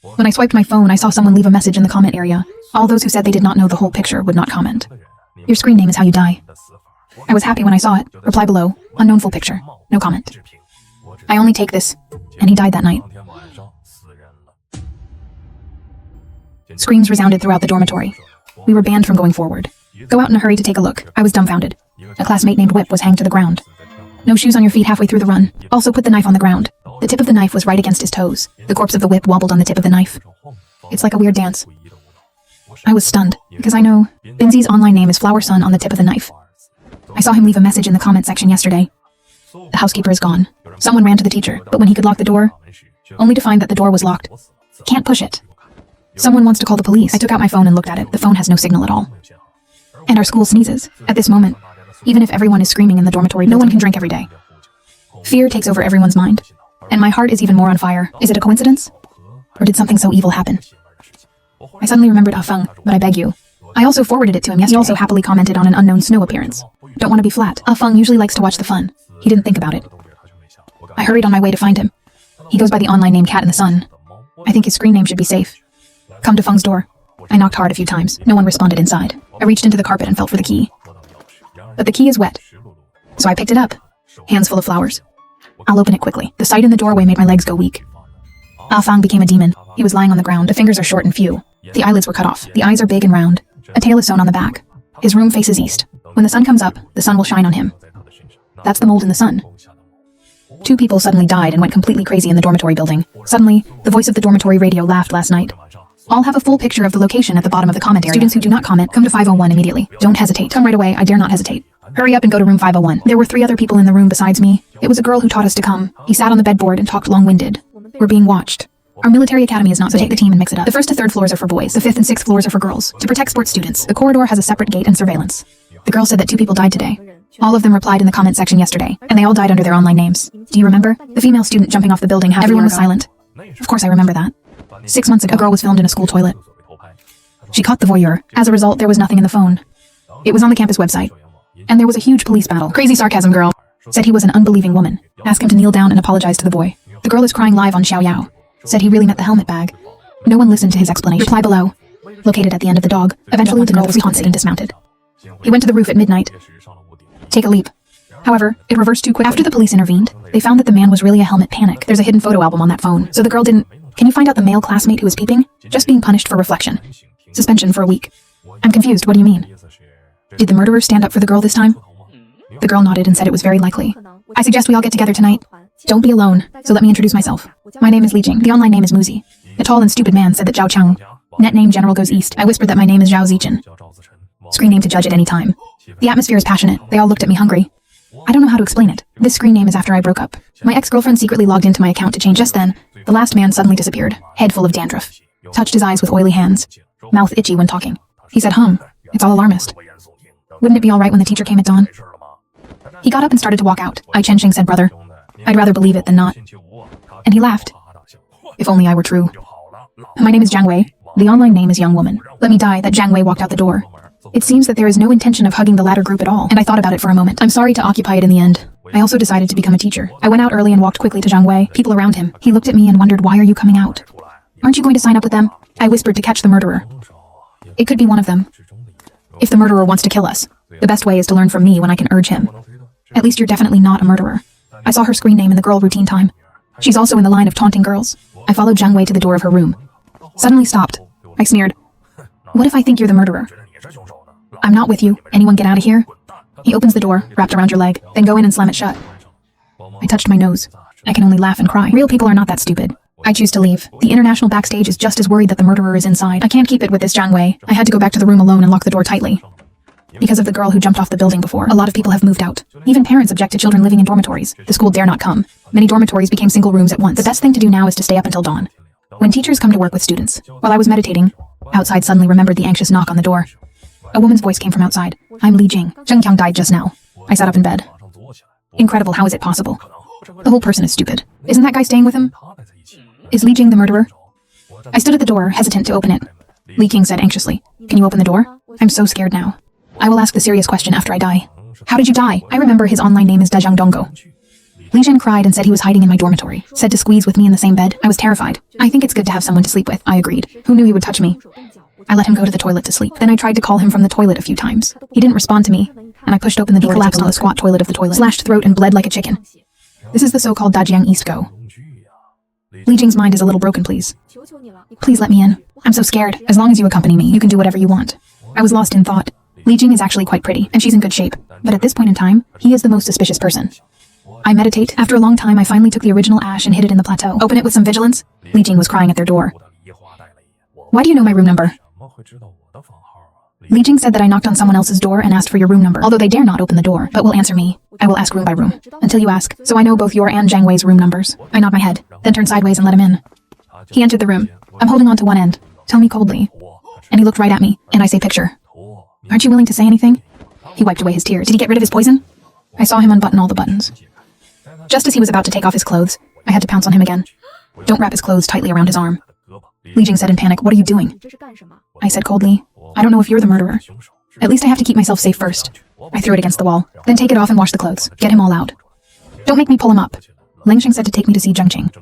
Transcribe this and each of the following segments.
When I swiped my phone, I saw someone leave a message in the comment area. All those who said they did not know the whole picture would not comment. Your screen name is how you die. I was happy when I saw it. Reply below. Unknown full picture. No comment. I only take this. And he died that night. Screams resounded throughout the dormitory. We were banned from going forward. Go out in a hurry to take a look. I was dumbfounded. A classmate named Whip was hanged to the ground. No shoes on your feet halfway through the run. Also put the knife on the ground. The tip of the knife was right against his toes. The corpse of the Whip wobbled on the tip of the knife. It's like a weird dance. I was stunned, because I know Binzi's online name is Flower Sun on the tip of the knife. I saw him leave a message in the comment section yesterday. The housekeeper is gone. Someone ran to the teacher, but when he could lock the door, only to find that the door was locked. Can't push it. Someone wants to call the police. I took out my phone and looked at it. The phone has no signal at all. And our school sneezes. At this moment, even if everyone is screaming in the dormitory, no one can drink every day. Fear takes over everyone's mind. And my heart is even more on fire. Is it a coincidence? Or did something so evil happen? I suddenly remembered Afeng, but I beg you. I also forwarded it to him yesterday. He also happily commented on an unknown snow appearance. Don't want to be flat. Afeng usually likes to watch the fun. He didn't think about it. I hurried on my way to find him. He goes by the online name Cat in the Sun. I think his screen name should be safe. Come to Feng's door. I knocked hard a few times. No one responded inside. I reached into the carpet and felt for the key. But the key is wet. So I picked it up. Hands full of flowers. I'll open it quickly. The sight in the doorway made my legs go weak. Afeng became a demon. He was lying on the ground. The fingers are short and few. The eyelids were cut off. The eyes are big and round. A tail is sewn on the back. His room faces east. When the sun comes up, the sun will shine on him. That's the mold in the sun. 2 people suddenly died and went completely crazy in the dormitory building. Suddenly, the voice of the dormitory radio laughed last night. I'll have a full picture of the location at the bottom of the comment area. Students who do not comment, come to 501 immediately. Don't hesitate. Come right away. I dare not hesitate. Hurry up and go to room 501. There were 3 other people in the room besides me. It was a girl who taught us to come. He sat on the bedboard and talked long-winded. We're being watched. Our military academy is not, so take the team and mix it up. The 1st to 3rd floors are for boys. The 5th and 6th floors are for girls. To protect sports students, the corridor has a separate gate and surveillance. The girl said that 2 people died today. All of them replied in the comment section yesterday, and they all died under their online names. Do you remember? The female student jumping off the building half Everyone was silent. Of course I remember that. 6 months ago, a girl was filmed in a school toilet. She caught the voyeur. As a result, there was nothing in the phone. It was on the campus website. And there was a huge police battle. Crazy sarcasm, girl. Said he was an unbelieving woman. Asked him to kneel down and apologize to the boy. The girl is crying live on Xiaoyao. Said he really meant the helmet bag. No one listened to his explanation. Reply below. Located at the end of the dog. Eventually, the girl was taunted and dismounted. He went to the roof at midnight. Take a leap. However, it reversed too quick. After the police intervened, they found that the man was really a helmet panic. There's a hidden photo album on that phone, so the girl didn't... Can you find out the male classmate who was peeping? Just being punished for reflection. Suspension for a week. I'm confused, what do you mean? Did the murderer stand up for the girl this time? The girl nodded and said it was very likely. I suggest we all get together tonight. Don't be alone, so let me introduce myself. My name is Li Jing. The online name is Muzi. A tall and stupid man said that Zhao Chang. Net name General goes east. I whispered that my name is Zhao Zichen. Screen name to judge at any time. The atmosphere is passionate. They all looked at me hungry. I don't know how to explain it. This screen name is after I broke up. My ex-girlfriend secretly logged into my account to change. Just then, the last man suddenly disappeared, head full of dandruff. Touched his eyes with oily hands. Mouth itchy when talking. He said, it's all alarmist. Wouldn't it be all right when the teacher came at dawn? He got up and started to walk out. I Chenxing said, brother, I'd rather believe it than not. And he laughed. If only I were true. My name is Jiang Wei. The online name is Young Woman. Let me die. That Jiang Wei walked out the door. It seems that there is no intention of hugging the latter group at all, and I thought about it for a moment. I'm sorry to occupy it in the end. I also decided to become a teacher. I went out early and walked quickly to Jiang Wei. People around him. He looked at me and wondered, why are you coming out? Aren't you going to sign up with them? I whispered to catch the murderer. It could be one of them. If the murderer wants to kill us, the best way is to learn from me when I can urge him. At least you're definitely not a murderer. I saw her screen name in the girl routine time. She's also in the line of taunting girls. I followed Jiang Wei to the door of her room. Suddenly stopped. I sneered. What if I think you're the murderer? I'm not with you. Anyone get out of here? He opens the door, wrapped around your leg, then go in and slam it shut. I touched my nose. I can only laugh and cry. Real people are not that stupid. I choose to leave. The international backstage is just as worried that the murderer is inside. I can't keep it with this Jiang Wei. I had to go back to the room alone and lock the door tightly. Because of the girl who jumped off the building before, a lot of people have moved out. Even parents object to children living in dormitories. The school dare not come. Many dormitories became single rooms at once. The best thing to do now is to stay up until dawn. When teachers come to work with students. While I was meditating, outside suddenly remembered the anxious knock on the door. A woman's voice came from outside. I'm Li Jing. Zheng Qiang died just now. I sat up in bed. Incredible, how is it possible? The whole person is stupid. Isn't that guy staying with him? Is Li Jing the murderer? I stood at the door, hesitant to open it. Li King said anxiously, can you open the door? I'm so scared now. I will ask the serious question after I die. How did you die? I remember his online name is Dajang Donggo. Li Jing cried and said he was hiding in my dormitory, said to squeeze with me in the same bed. I was terrified. I think it's good to have someone to sleep with, I agreed. Who knew he would touch me? I let him go to the toilet to sleep. Then I tried to call him from the toilet a few times. He didn't respond to me, and I pushed open the door. He collapsed on the squat toilet of the toilet, slashed throat and bled like a chicken. This is the so-called Dajiang East Go. Li Jing's mind is a little broken, please. Please let me in. I'm so scared. As long as you accompany me, you can do whatever you want. I was lost in thought. Li Jing is actually quite pretty, and she's in good shape. But at this point in time, he is the most suspicious person. I meditate. After a long time, I finally took the original ash and hid it in the plateau. Open it with some vigilance. Li Jing was crying at their door. Why do you know my room number? Li Jing said that I knocked on someone else's door and asked for your room number, although they dare not open the door, but will answer me. I will ask room by room, until you ask, so I know both your and Jiang Wei's room numbers. I nod my head, then turn sideways and let him in. He entered the room. I'm holding on to one end. Tell me coldly. And he looked right at me, and I say picture. Aren't you willing to say anything? He wiped away his tears. Did he get rid of his poison? I saw him unbutton all the buttons. Just as he was about to take off his clothes, I had to pounce on him again. Don't wrap his clothes tightly around his arm. Li Jing said in panic, what are you doing? I said coldly, I don't know if you're the murderer. At least I have to keep myself safe first. I threw it against the wall, then take it off and wash the clothes. Get him all out. Don't make me pull him up. Lingxing said to take me to see Zhengqing.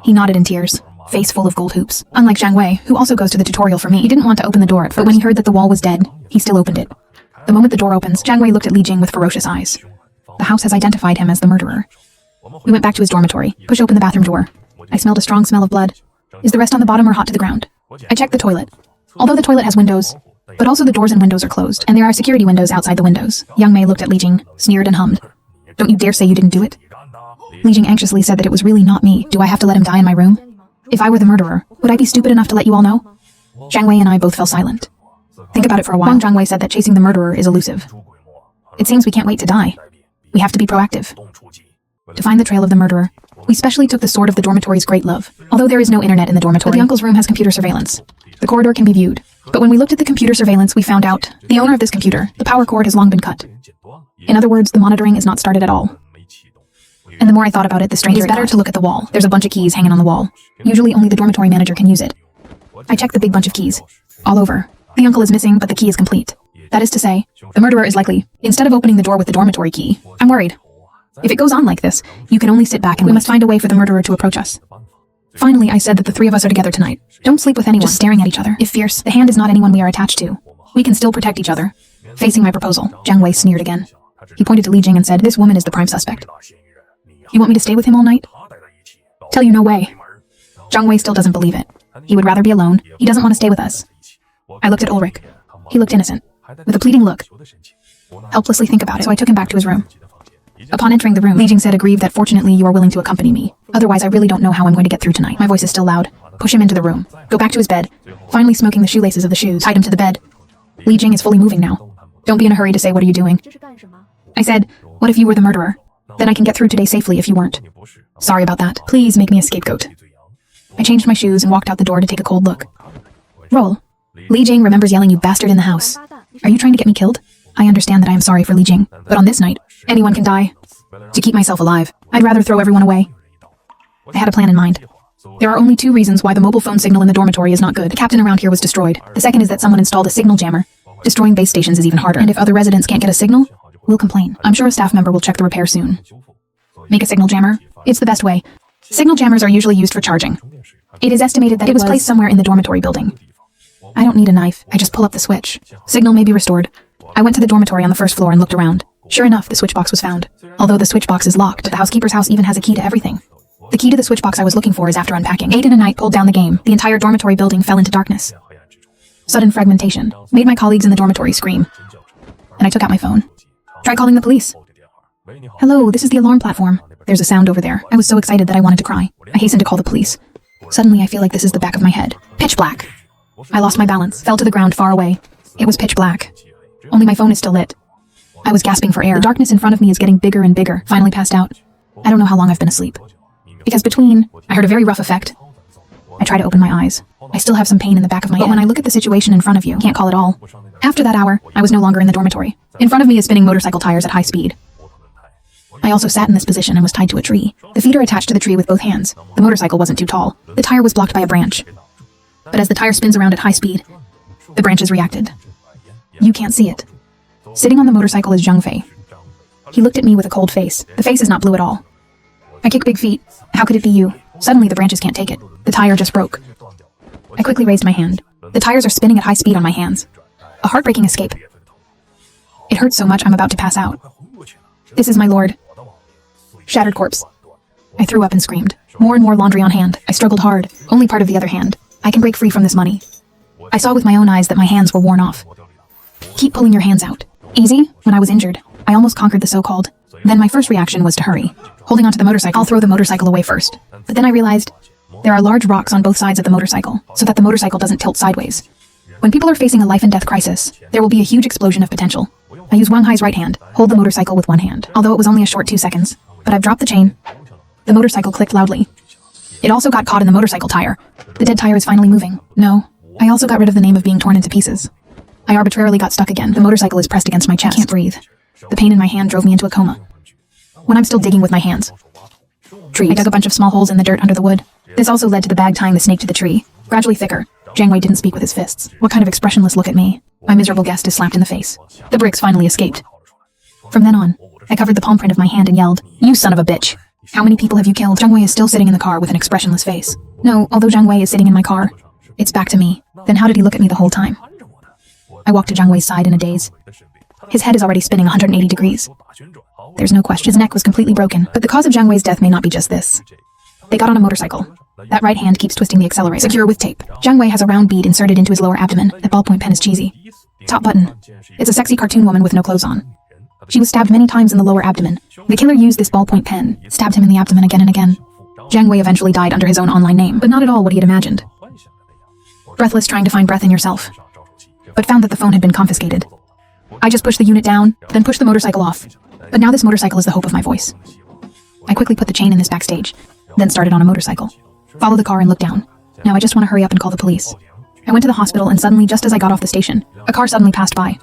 He nodded in tears, face full of gold hoops. Unlike Jiang Wei, who also goes to the tutorial for me, he didn't want to open the door at first, but when he heard that the wall was dead, he still opened it. The moment the door opens, Jiang Wei looked at Li Jing with ferocious eyes. The house has identified him as the murderer. We went back to his dormitory, pushed open the bathroom door. I smelled a strong smell of blood. Is the rest on the bottom or hot to the ground? I checked the toilet. Although the toilet has windows, but also the doors and windows are closed, and there are security windows outside the windows. Young Mei looked at Li Jing, sneered and hummed. Don't you dare say you didn't do it? Li Jing anxiously said that it was really not me. Do I have to let him die in my room? If I were the murderer, would I be stupid enough to let you all know? Jiang Wei and I both fell silent. Think about it for a while. Jiang Wei said that chasing the murderer is elusive. It seems we can't wait to die. We have to be proactive. To find the trail of the murderer, we specially took the sword of the dormitory's great love. Although there is no internet in the dormitory, the uncle's room has computer surveillance. The corridor can be viewed. But when we looked at the computer surveillance, we found out the owner of this computer, the power cord has long been cut. In other words, the monitoring is not started at all. And the more I thought about it, the stranger it is better to look at the wall. There's a bunch of keys hanging on the wall. Usually only the dormitory manager can use it. I checked the big bunch of keys. All over. The uncle is missing, but the key is complete. That is to say, the murderer is likely, instead of opening the door with the dormitory key. I'm worried. If it goes on like this, you can only sit back and we must find a way for the murderer to approach us. Finally, I said that the three of us are together tonight. Don't sleep with anyone just staring at each other. If fierce, the hand is not anyone we are attached to. We can still protect each other. Facing my proposal, Jiang Wei sneered again. He pointed to Li Jing and said, this woman is the prime suspect. You want me to stay with him all night? Tell you no way. Jiang Wei still doesn't believe it. He would rather be alone. He doesn't want to stay with us. I looked at Ulrich. He looked innocent, with a pleading look. Helplessly think about it, so I took him back to his room. Upon entering the room, Li Jing said aggrieved that fortunately you are willing to accompany me. Otherwise I really don't know how I'm going to get through tonight. My voice is still loud. Push him into the room. Go back to his bed. Finally smoking the shoelaces of the shoes. Tied him to the bed. Li Jing is fully moving now. Don't be in a hurry to say what are you doing. I said, what if you were the murderer? Then I can get through today safely if you weren't. Sorry about that. Please make me a scapegoat. I changed my shoes and walked out the door to take a cold look. Roll. Li Jing remembers yelling you bastard in the house. Are you trying to get me killed? I understand that I am sorry for Li Jing, but on this night, anyone can die. To keep myself alive, I'd rather throw everyone away. I had a plan in mind. There are only two reasons why the mobile phone signal in the dormitory is not good. The captain around here was destroyed. The second is that someone installed a signal jammer. Destroying base stations is even harder, and if other residents can't get a signal, we'll complain. I'm sure a staff member will check the repair soon. Make a signal jammer? It's the best way. Signal jammers are usually used for charging. It is estimated that it was placed somewhere in the dormitory building. I don't need a knife, I just pull up the switch. Signal may be restored. I went to the dormitory on the first floor and looked around. Sure enough, the switch box was found. Although the switch box is locked, the housekeeper's house even has a key to everything. The key to the switch box I was looking for is after unpacking. 8 in a night pulled down the game. The entire dormitory building fell into darkness. Sudden fragmentation made my colleagues in the dormitory scream. And I took out my phone. Try calling the police. Hello, this is the alarm platform. There's a sound over there. I was so excited that I wanted to cry. I hastened to call the police. Suddenly I feel like this is the back of my head. Pitch black. I lost my balance, fell to the ground far away. It was pitch black. Only my phone is still lit. I was gasping for air. The darkness in front of me is getting bigger and bigger. Finally passed out. I don't know how long I've been asleep. Because I heard a very rough effect. I try to open my eyes. I still have some pain in the back of my head. But when I look at the situation in front of you, can't call it all. After that hour, I was no longer in the dormitory. In front of me is spinning motorcycle tires at high speed. I also sat in this position and was tied to a tree. The feet are attached to the tree with both hands. The motorcycle wasn't too tall. The tire was blocked by a branch. But as the tire spins around at high speed, the branches reacted. You can't see it. Sitting on the motorcycle is Zhang Fei. He looked at me with a cold face. The face is not blue at all. I kick big feet. How could it be you? Suddenly the branches can't take it. The tire just broke. I quickly raised my hand. The tires are spinning at high speed on my hands. A heartbreaking escape. It hurts so much I'm about to pass out. This is my lord. Shattered corpse. I threw up and screamed. More and more laundry on hand. I struggled hard. Only part of the other hand. I can break free from this money. I saw with my own eyes that my hands were worn off. Keep pulling your hands out. Easy? When I was injured, I almost conquered the so-called. Then my first reaction was to hurry. Holding onto the motorcycle, I'll throw the motorcycle away first. But then I realized there are large rocks on both sides of the motorcycle, so that the motorcycle doesn't tilt sideways. When people are facing a life and death crisis, there will be a huge explosion of potential. I use Wang Hai's right hand, hold the motorcycle with one hand, although it was only a short 2 seconds. But I've dropped the chain. The motorcycle clicked loudly. It also got caught in the motorcycle tire. The dead tire is finally moving. No. I also got rid of the name of being torn into pieces. I arbitrarily got stuck again. The motorcycle is pressed against my chest. I can't breathe. The pain in my hand drove me into a coma. When I'm still digging with my hands. Trees. I dug a bunch of small holes in the dirt under the wood. This also led to the bag tying the snake to the tree. Gradually thicker. Jiang Wei didn't speak with his fists. What kind of expressionless look at me? My miserable guest is slapped in the face. The bricks finally escaped. From then on, I covered the palm print of my hand and yelled, "You son of a bitch! How many people have you killed?" Jiang Wei is still sitting in the car with an expressionless face. No, although Jiang Wei is sitting in my car, it's back to me. Then how did he look at me the whole time? I walked to Jiang Wei's side in a daze. His head is already spinning 180 degrees. There's no question. His neck was completely broken, but the cause of Jiang Wei's death may not be just this. They got on a motorcycle. That right hand keeps twisting the accelerator. Secure with tape. Jiang Wei has a round bead inserted into his lower abdomen. That ballpoint pen is cheesy. Top button. It's a sexy cartoon woman with no clothes on. She was stabbed many times in the lower abdomen. The killer used this ballpoint pen, stabbed him in the abdomen again and again. Jiang Wei eventually died under his own online name, but not at all what he had imagined. Breathless, trying to find breath in yourself, but found that the phone had been confiscated. I just pushed the unit down, then pushed the motorcycle off. But now this motorcycle is the hope of my voice. I quickly put the chain in this backstage, then started on a motorcycle. Follow the car and look down. Now I just want to hurry up and call the police. I went to the hospital, and suddenly, just as I got off the station, a car suddenly passed by.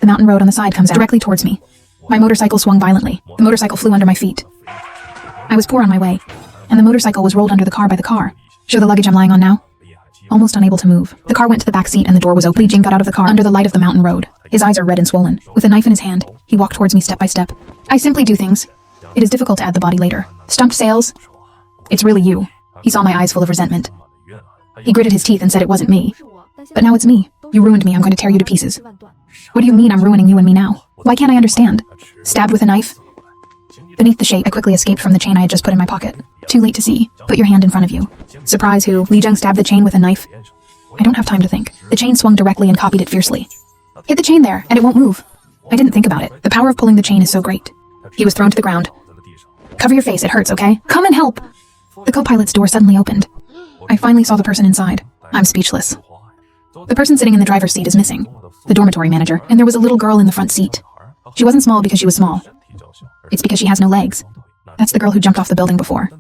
The mountain road on the side comes out directly towards me. My motorcycle swung violently. The motorcycle flew under my feet. I was poor on my way, and the motorcycle was rolled under the car by the car. Show the luggage I'm lying on now. Almost unable to move. The car went to the back seat and the door was open. Li Jing got out of the car under the light of the mountain road. His eyes are red and swollen. With a knife in his hand, he walked towards me step by step. I simply do things. It is difficult to add the body later. Stumped sales? It's really you. He saw my eyes full of resentment. He gritted his teeth and said it wasn't me. But now it's me. You ruined me. I'm going to tear you to pieces. What do you mean I'm ruining you and me now? Why can't I understand? Stabbed with a knife? Beneath the shape, I quickly escaped from the chain I had just put in my pocket. Too late to see. Put your hand in front of you. Surprise who? Li Zheng stabbed the chain with a knife. I don't have time to think. The chain swung directly and copied it fiercely. Hit the chain there, and it won't move. I didn't think about it. The power of pulling the chain is so great. He was thrown to the ground. Cover your face, it hurts, okay? Come and help! The co-pilot's door suddenly opened. I finally saw the person inside. I'm speechless. The person sitting in the driver's seat is missing. The dormitory manager, and there was a little girl in the front seat. She wasn't small because she was small. It's because she has no legs. That's the girl who jumped off the building before.